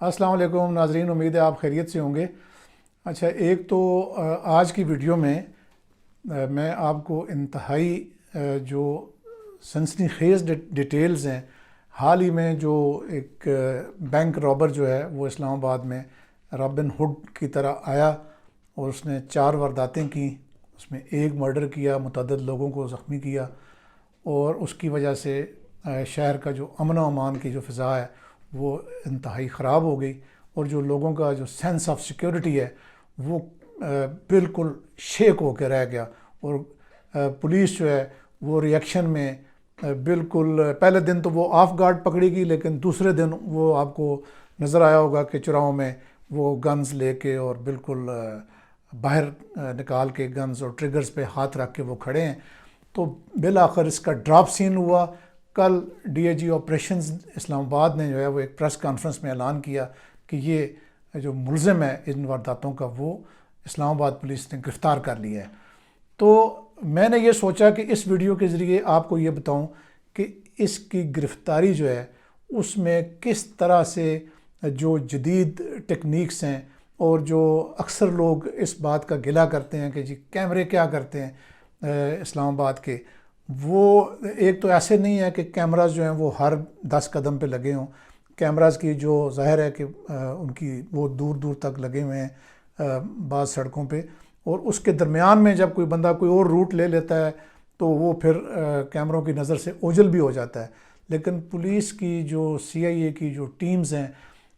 السلام علیکم ناظرین، امید ہے آپ خیریت سے ہوں گے۔ اچھا، ایک تو آج کی ویڈیو میں میں آپ کو انتہائی جو سنسنی خیز ڈیٹیلز ہیں، حال ہی میں جو ایک بینک رابر جو ہے وہ اسلام آباد میں رابن ہوڈ کی طرح آیا اور اس نے 4 وارداتیں کی، اس میں ایک مرڈر کیا، متعدد لوگوں کو زخمی کیا، اور اس کی وجہ سے شہر کا جو امن و امان کی جو فضا ہے وہ انتہائی خراب ہو گئی، اور جو لوگوں کا جو سینس آف سیکیورٹی ہے وہ بالکل شیک ہو کے رہ گیا۔ اور پولیس جو ہے وہ ریئیکشن میں بالکل پہلے دن تو وہ آف گارڈ پکڑی گئی، لیکن دوسرے دن وہ آپ کو نظر آیا ہوگا کہ چوراہوں میں وہ گنز لے کے اور بالکل باہر نکال کے گنز اور ٹریگرز پہ ہاتھ رکھ کے وہ کھڑے ہیں۔ تو بالآخر اس کا ڈراپ سین ہوا۔ کل ڈی اے جی آپریشنز اسلام آباد نے جو ہے وہ ایک پریس کانفرنس میں اعلان کیا کہ یہ جو ملزم ہے ان وارداتوں کا وہ اسلام آباد پولیس نے گرفتار کر لیا ہے۔ تو میں نے یہ سوچا کہ اس ویڈیو کے ذریعے آپ کو یہ بتاؤں کہ اس کی گرفتاری جو ہے اس میں کس طرح سے جو جدید ٹیکنیکس ہیں، اور جو اکثر لوگ اس بات کا گلہ کرتے ہیں کہ جی کیمرے کیا کرتے ہیں اسلام آباد کے، وہ ایک تو ایسے نہیں ہے کہ کیمراز جو ہیں وہ ہر 10 قدم پہ لگے ہوں۔ کیمراز کی جو ظاہر ہے کہ ان کی وہ دور دور تک لگے ہوئے ہیں بعض سڑکوں پہ، اور اس کے درمیان میں جب کوئی بندہ کوئی اور روٹ لے لیتا ہے تو وہ پھر کیمروں کی نظر سے اوجھل بھی ہو جاتا ہے۔ لیکن پولیس کی جو سی آئی اے کی جو ٹیمز ہیں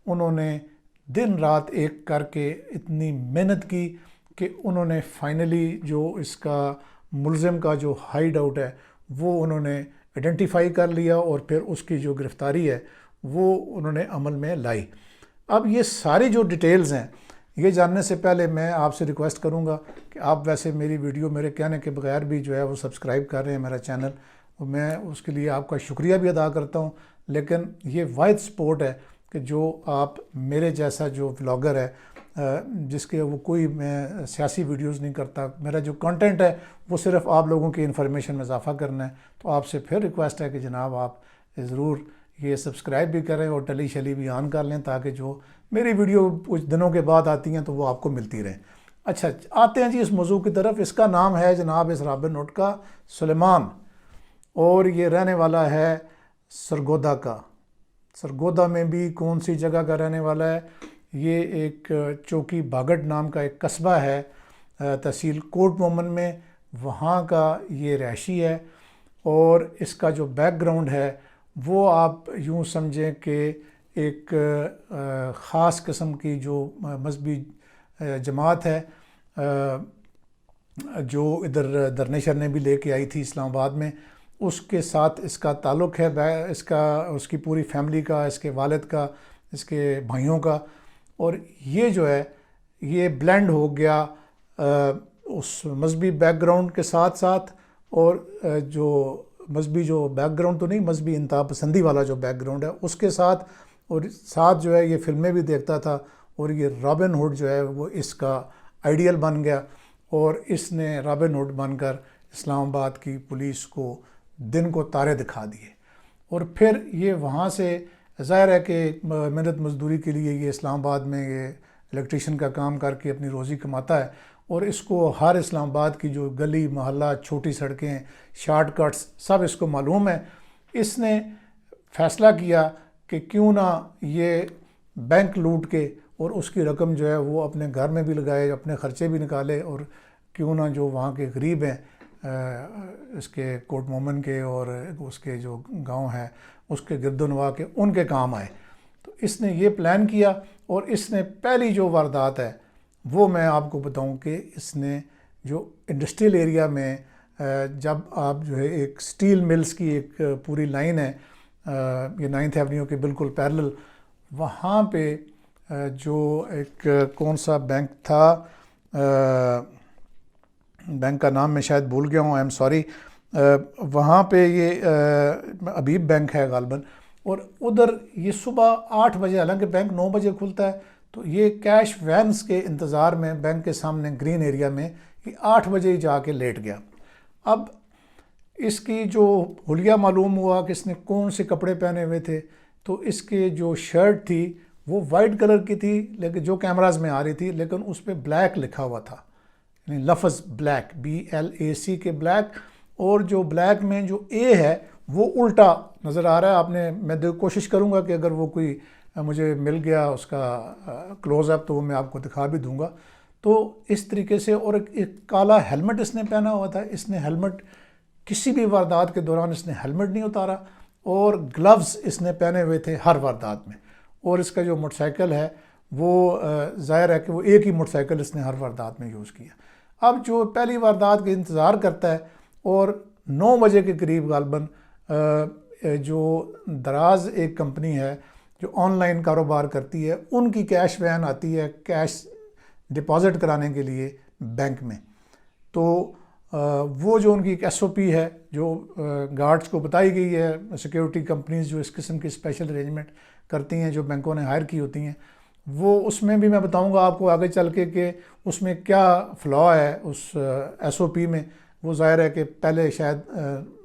انہوں نے دن رات ایک کر کے اتنی محنت کی کہ انہوں نے فائنلی جو اس کا ملزم کا جو ہائیڈ آؤٹ ہے وہ انہوں نے آئیڈینٹیفائی کر لیا، اور پھر اس کی جو گرفتاری ہے وہ انہوں نے عمل میں لائی۔ اب یہ ساری جو ڈیٹیلز ہیں یہ جاننے سے پہلے میں آپ سے ریکویسٹ کروں گا کہ آپ ویسے میری ویڈیو میرے کہنے کے بغیر بھی جو ہے وہ سبسکرائب کر رہے ہیں میرا چینل، اور میں اس کے لیے آپ کا شکریہ بھی ادا کرتا ہوں۔ لیکن یہ واحد سپورٹ ہے کہ جو آپ میرے جیسا جو ولاگر ہے جس کے وہ کوئی میں سیاسی ویڈیوز نہیں کرتا، میرا جو کنٹینٹ ہے وہ صرف آپ لوگوں کی انفارمیشن میں اضافہ کرنا ہے، تو آپ سے پھر ریکویسٹ ہے کہ جناب آپ ضرور یہ سبسکرائب بھی کریں اور ٹلی شلی بھی آن کر لیں، تاکہ جو میری ویڈیو کچھ دنوں کے بعد آتی ہیں تو وہ آپ کو ملتی رہیں۔ اچھا، آتے ہیں جی اس موضوع کی طرف۔ اس کا نام ہے جناب اس رابن ہوڈ کا سلیمان، اور یہ رہنے والا ہے سرگودا کا۔ سرگودا میں بھی کون سی جگہ کا رہنے والا ہے؟ یہ ایک چوکی باگٹ نام کا ایک قصبہ ہے تحصیل کوٹ مومن میں، وہاں کا یہ رہائشی ہے۔ اور اس کا جو بیک گراؤنڈ ہے وہ آپ یوں سمجھیں کہ ایک خاص قسم کی جو مذہبی جماعت ہے جو ادھر درنیشر نے بھی لے کے آئی تھی اسلام آباد میں، اس کے ساتھ اس کا تعلق ہے، اس کی پوری فیملی کا، اس کے والد کا، اس کے بھائیوں کا۔ اور یہ جو ہے یہ بلینڈ ہو گیا اس مذہبی بیک گراؤنڈ کے ساتھ ساتھ، اور جو مذہبی جو بیک گراؤنڈ تو نہیں، مذہبی انتہا پسندی والا جو بیک گراؤنڈ ہے اس کے ساتھ، اور ساتھ جو ہے یہ فلمیں بھی دیکھتا تھا، اور یہ رابن ہوڈ جو ہے وہ اس کا آئیڈیل بن گیا، اور اس نے رابن ہوڈ بن کر اسلام آباد کی پولیس کو دن کو تارے دکھا دیے۔ اور پھر یہ وہاں سے ظاہر ہے کہ محنت مزدوری کے لیے یہ اسلام آباد میں یہ الیکٹریشین کا کام کر کے اپنی روزی کماتا ہے، اور اس کو ہر اسلام آباد کی جو گلی محلہ، چھوٹی سڑکیں، شارٹ کٹس سب اس کو معلوم ہے۔ اس نے فیصلہ کیا کہ کیوں نہ یہ بینک لوٹ کے اور اس کی رقم جو ہے وہ اپنے گھر میں بھی لگائے، اپنے خرچے بھی نکالے، اور کیوں نہ جو وہاں کے غریب ہیں اس کے کوٹ مومن کے اور اس کے جو گاؤں ہیں اس کے گرد و نواح کے، ان کے کام آئے۔ تو اس نے یہ پلان کیا، اور اس نے پہلی جو واردات ہے وہ میں آپ کو بتاؤں کہ اس نے جو انڈسٹریل ایریا میں جب آپ جو ہے ایک سٹیل ملز کی ایک پوری لائن ہے یہ 9th ایونیو کے بالکل پیرلل، وہاں پہ جو ایک کون سا بینک تھا، بینک کا نام میں شاید بھول گیا ہوں، آئی ایم سوری، وہاں پہ یہ ابیب بینک ہے غالباً، اور ادھر یہ صبح 8 بجے، حالانکہ بینک 9 بجے کھلتا ہے، تو یہ کیش وینز کے انتظار میں بینک کے سامنے گرین ایریا میں یہ 8 بجے ہی جا کے لیٹ گیا۔ اب اس کی جو حلیہ معلوم ہوا کہ اس نے کون سے کپڑے پہنے ہوئے تھے، تو اس کے جو شرٹ تھی وہ وائٹ کلر کی تھی لیکن جو کیمراز میں آ رہی تھی، لیکن اس پہ بلیک لکھا ہوا تھا، یعنی لفظ بلیک BLAC کے بلیک، اور جو بلیک میں جو اے ہے وہ الٹا نظر آ رہا ہے. آپ نے، میں کوشش کروں گا کہ اگر وہ کوئی مجھے مل گیا اس کا کلوز اپ تو وہ میں آپ کو دکھا بھی دوں گا. تو اس طریقے سے، اور ایک کالا ہیلمٹ اس نے پہنا ہوا تھا. اس نے ہیلمٹ کسی بھی واردات کے دوران اس نے ہیلمٹ نہیں اتارا، اور گلوز اس نے پہنے ہوئے تھے ہر واردات میں. اور اس کا جو موٹر سائیکل ہے وہ ظاہر ہے کہ وہ ایک ہی موٹر سائیکل اس نے ہر واردات میں یوز کیا. اب جو پہلی واردات کا انتظار کرتا ہے، اور 9 بجے کے قریب غالباً جو دراز ایک کمپنی ہے جو آن لائن کاروبار کرتی ہے، ان کی کیش وین آتی ہے کیش ڈپازٹ کرانے کے لیے بینک میں. تو وہ جو ان کی ایک SOP ہے جو گارڈز کو بتائی گئی ہے، سیکیورٹی کمپنیز جو اس قسم کی اسپیشل ارینجمنٹ کرتی ہیں جو بینکوں نے ہائر کی ہوتی ہیں، وہ اس میں بھی میں بتاؤں گا آپ کو آگے چل کے کہ اس میں کیا فلا ہے اس SOP میں. وہ ظاہر ہے کہ پہلے شاید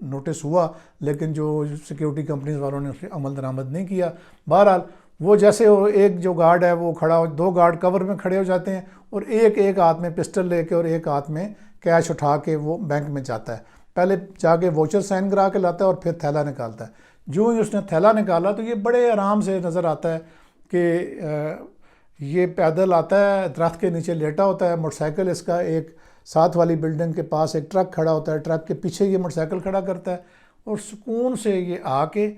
نوٹس ہوا، لیکن جو سیکیورٹی کمپنیز والوں نے اس پہ عمل درآمد نہیں کیا. بہرحال وہ جیسے ایک جو گارڈ ہے وہ کھڑا ہو، 2 گارڈ کور میں کھڑے ہو جاتے ہیں، اور ایک ہاتھ میں پسٹل لے کے اور ایک ہاتھ میں کیش اٹھا کے وہ بینک میں جاتا ہے. پہلے جا کے واچر سائن کرا کے لاتا ہے اور پھر تھیلا نکالتا ہے. جو ہی اس نے تھیلا نکالا تو یہ بڑے آرام سے نظر آتا ہے کہ یہ پیدل آتا ہے، درخت کے نیچے لیٹا ہوتا ہے. موٹر سائیکل اس کا ایک ساتھ والی بلڈنگ کے پاس ایک ٹرک کھڑا ہوتا ہے، ٹرک کے پیچھے یہ موٹر سائیکل کھڑا کرتا ہے، اور سکون سے یہ آ کے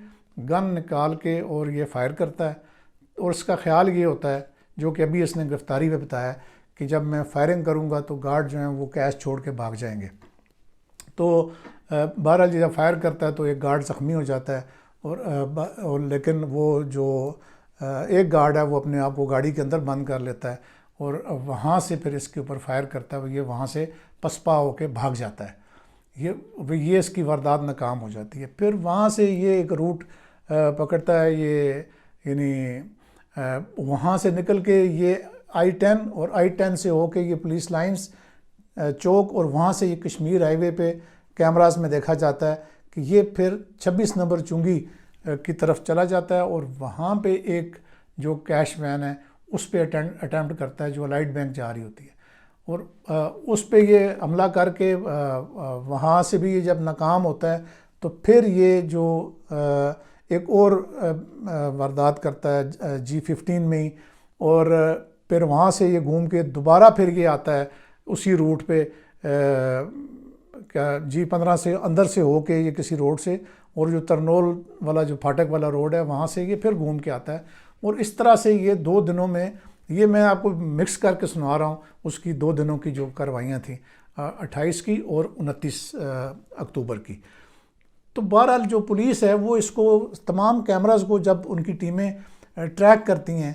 گن نکال کے اور یہ فائر کرتا ہے. اور اس کا خیال یہ ہوتا ہے، جو کہ ابھی اس نے گرفتاری میں بتایا، کہ جب میں فائرنگ کروں گا تو گارڈ جو ہیں وہ کیش چھوڑ کے بھاگ جائیں گے. تو بہرحال جب فائر کرتا ہے تو ایک گارڈ زخمی ہو جاتا ہے، اور لیکن وہ جو ایک گارڈ ہے وہ اپنے آپ کو گاڑی کے اندر بند کر لیتا ہے، اور وہاں سے پھر اس کے اوپر فائر کرتا ہے. یہ وہاں سے پسپا ہو کے بھاگ جاتا ہے. یہ اس کی واردات ناکام ہو جاتی ہے. پھر وہاں سے یہ ایک روٹ پکڑتا ہے، یہ یعنی وہاں سے نکل کے یہ I-10 اور I-10 سے ہو کے یہ پولیس لائنز چوک، اور وہاں سے یہ کشمیر ہائی وے پہ کیمراز میں دیکھا جاتا ہے کہ یہ پھر 26 نمبر چنگی کی طرف چلا جاتا ہے، اور وہاں پہ ایک جو کیش وین ہے اس پہ اٹیمپٹ کرتا ہے جو الائٹ بینک جا رہی ہوتی ہے. اور اس پہ یہ حملہ کر کے وہاں سے بھی یہ جب ناکام ہوتا ہے تو پھر یہ جو ایک اور واردات کرتا ہے G15 میں ہی، اور پھر وہاں سے یہ گھوم کے دوبارہ پھر یہ آتا ہے اسی روٹ پہ G15 سے اندر سے ہو کے یہ کسی روڈ سے، اور جو ترنول والا جو پھاٹک والا روڈ ہے وہاں سے یہ پھر گھوم کے آتا ہے. اور اس طرح سے یہ 2 دنوں میں، یہ میں آپ کو مکس کر کے سنا رہا ہوں اس کی 2 دنوں کی جو کاروائیاں تھیں، 28 کی اور 29 اکتوبر کی. تو بہرحال جو پولیس ہے وہ اس کو تمام کیمراز کو جب ان کی ٹیمیں ٹریک کرتی ہیں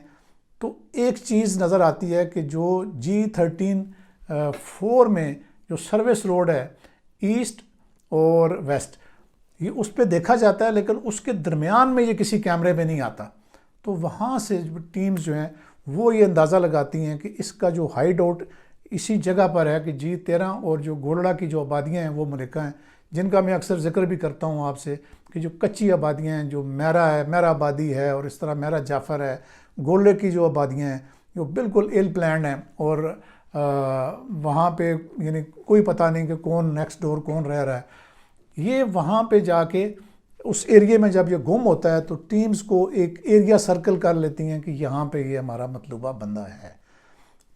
تو ایک چیز نظر آتی ہے کہ جو G13-4 میں جو سروس روڈ ہے ایسٹ اور ویسٹ، یہ اس پہ دیکھا جاتا ہے، لیکن اس کے درمیان میں یہ کسی کیمرے میں نہیں آتا. تو وہاں سے ٹیمز جو ہیں وہ یہ اندازہ لگاتی ہیں کہ اس کا جو ہائیڈ آؤٹ اسی جگہ پر ہے کہ G13 اور جو گولڑا کی جو آبادیاں ہیں وہ ملکہ ہیں، جن کا میں اکثر ذکر بھی کرتا ہوں آپ سے کہ جو کچی آبادیاں ہیں، جو میرا ہے، میرا آبادی ہے، اور اس طرح میرا جعفر ہے، گولڑے کی جو آبادیاں ہیں جو بالکل ایل پلانڈ ہیں، اور وہاں پہ یعنی کوئی پتہ نہیں کہ کون نیکسٹ ڈور کون رہ رہا ہے. یہ وہاں پہ جا کے اس ایریے میں جب یہ گم ہوتا ہے تو ٹیمز کو ایک ایریا سرکل کر لیتی ہیں کہ یہاں پہ یہ ہمارا مطلوبہ بندہ ہے.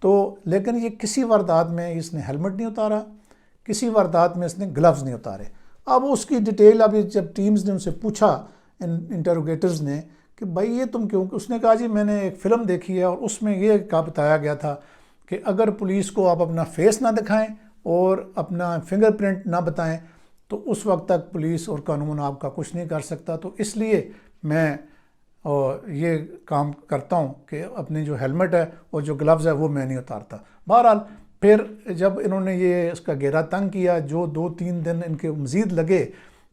تو لیکن یہ کسی واردات میں اس نے ہیلمٹ نہیں اتارا، کسی واردات میں اس نے گلوز نہیں اتارے. اب اس کی ڈیٹیل ابھی جب ٹیمز نے ان سے پوچھا، انٹروگیٹرز نے، کہ بھائی یہ تم کیوں، اس نے کہا جی میں نے ایک فلم دیکھی ہے اور اس میں یہ کہا بتایا گیا تھا کہ اگر پولیس کو آپ اپنا فیس نہ دکھائیں اور اپنا فنگر پرنٹ نہ بتائیں تو اس وقت تک پولیس اور قانون آپ کا کچھ نہیں کر سکتا. تو اس لیے میں یہ کام کرتا ہوں کہ اپنی جو ہیلمٹ ہے اور جو گلوز ہے وہ میں نہیں اتارتا. بہرحال پھر جب انہوں نے یہ اس کا گھیرا تنگ کیا، جو 2-3 دن ان کے مزید لگے،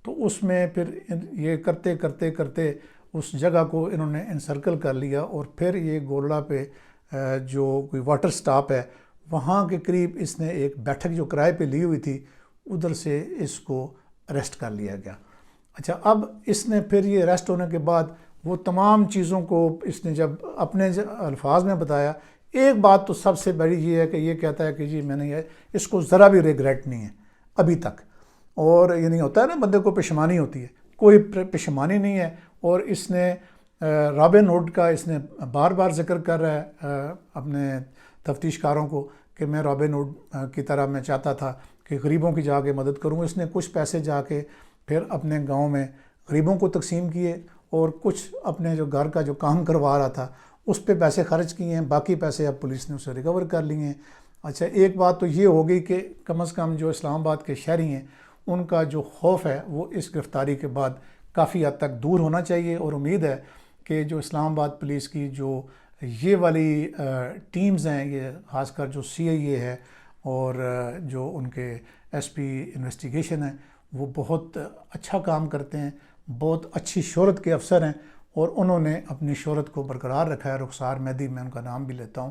تو اس میں پھر یہ کرتے کرتے کرتے اس جگہ کو انہوں نے انسرکل کر لیا، اور پھر یہ گولڑا پہ جو کوئی واٹر سٹاپ ہے وہاں کے قریب اس نے ایک بیٹھک جو کرائے پہ لی ہوئی تھی ادھر سے اس کو اریسٹ کر لیا گیا. اچھا، اب اس نے پھر یہ اریسٹ ہونے کے بعد وہ تمام چیزوں کو اس نے جب اپنے الفاظ میں بتایا، ایک بات تو سب سے بڑی یہ ہے کہ یہ کہتا ہے کہ جی میں نے اس کو ذرا بھی ریگریٹ نہیں ہے ابھی تک، اور یہ نہیں ہوتا ہے نا بندے کو پشیمانی ہوتی ہے، کوئی پشیمانی نہیں ہے۔ اور اس نے رابن ہوڈ کا اس نے بار بار ذکر کر رہا ہے اپنے تفتیش کاروں کو کہ میں رابن ہوڈ کی طرح میں چاہتا تھا کہ غریبوں کی جا کے مدد کروں۔ اس نے کچھ پیسے جا کے پھر اپنے گاؤں میں غریبوں کو تقسیم کیے، اور کچھ اپنے جو گھر کا جو کام کروا رہا تھا اس پہ پیسے خرچ کیے ہیں، باقی پیسے اب پولیس نے اسے ریکور کر لیے ہیں۔ اچھا، ایک بات تو یہ ہوگی کہ کم از کم جو اسلام آباد کے شہری ہیں ان کا جو خوف ہے وہ اس گرفتاری کے بعد کافی حد تک دور ہونا چاہیے، اور امید ہے کہ جو اسلام آباد پولیس کی جو یہ والی ٹیمز ہیں، یہ خاص کر جو CIA ہے اور جو ان کے SP انویسٹیگیشن ہے، وہ بہت اچھا کام کرتے ہیں، بہت اچھی شہرت کے افسر ہیں، اور انہوں نے اپنی شہرت کو برقرار رکھا ہے۔ رخسار مہدی میں ان کا نام بھی لیتا ہوں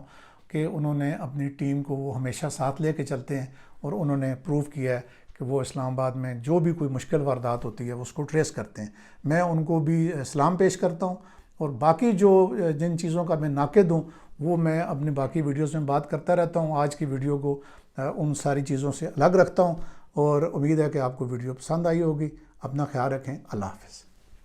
کہ انہوں نے اپنی ٹیم کو وہ ہمیشہ ساتھ لے کے چلتے ہیں، اور انہوں نے پروو کیا ہے کہ وہ اسلام آباد میں جو بھی کوئی مشکل واردات ہوتی ہے وہ اس کو ٹریس کرتے ہیں۔ میں ان کو بھی سلام پیش کرتا ہوں، اور باقی جو جن چیزوں کا میں ناقد ہوں وہ میں اپنی باقی ویڈیوز میں بات کرتا رہتا ہوں۔ آج کی ویڈیو کو ان ساری چیزوں سے الگ رکھتا ہوں، اور امید ہے کہ آپ کو ویڈیو پسند آئی ہوگی۔ اپنا خیال رکھیں، اللہ حافظ۔